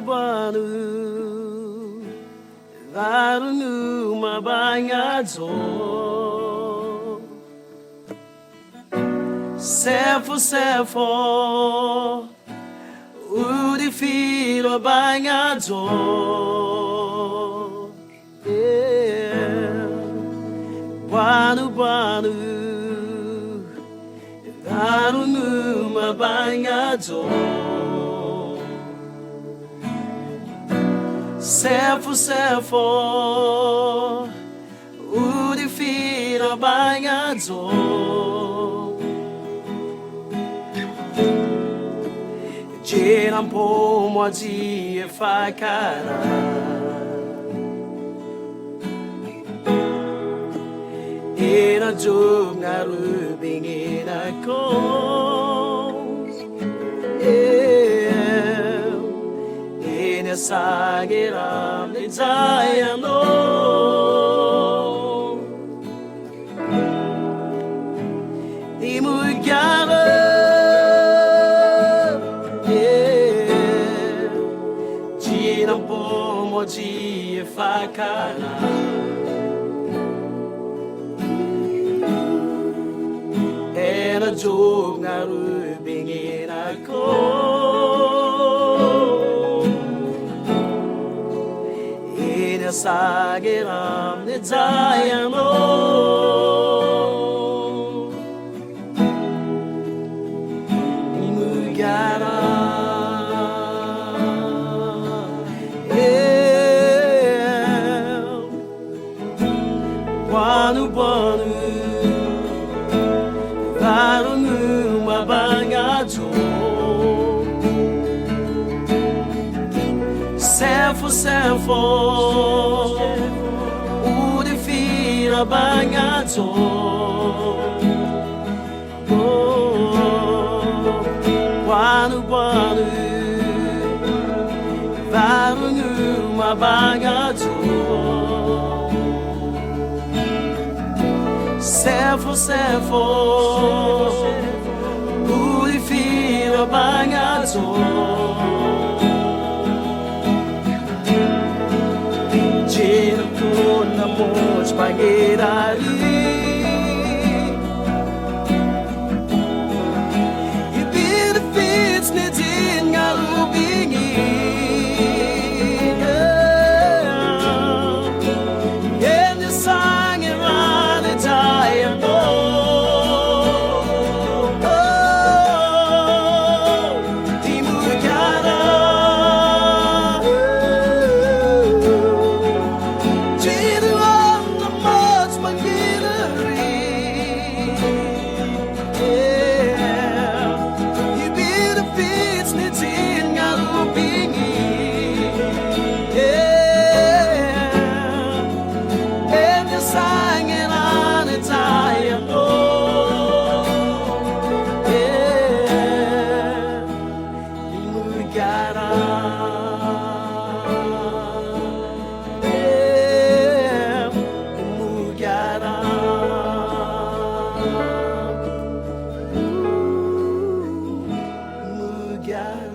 banu Varunu mabanyadzo Sefo Udi filo banyadzo Banu Varunu mabanyadzo Sefo Udi filo banyadzo Giram pomo a dia facara Ina jugna rubing ina kos Ina sagiram ni zayano Di mugara Giram pomo a dia facara Era jogo na rubing ina ko Ina sagiram ni zayano Imugara Banu Varunu mabanyadzo Sefo Udi fira banyadzo Banu Varunu mabanyadzo Sefo Udi fira banyadzo Giro con amor spaghetti You be the fits in galubingi And the song around the time Mugara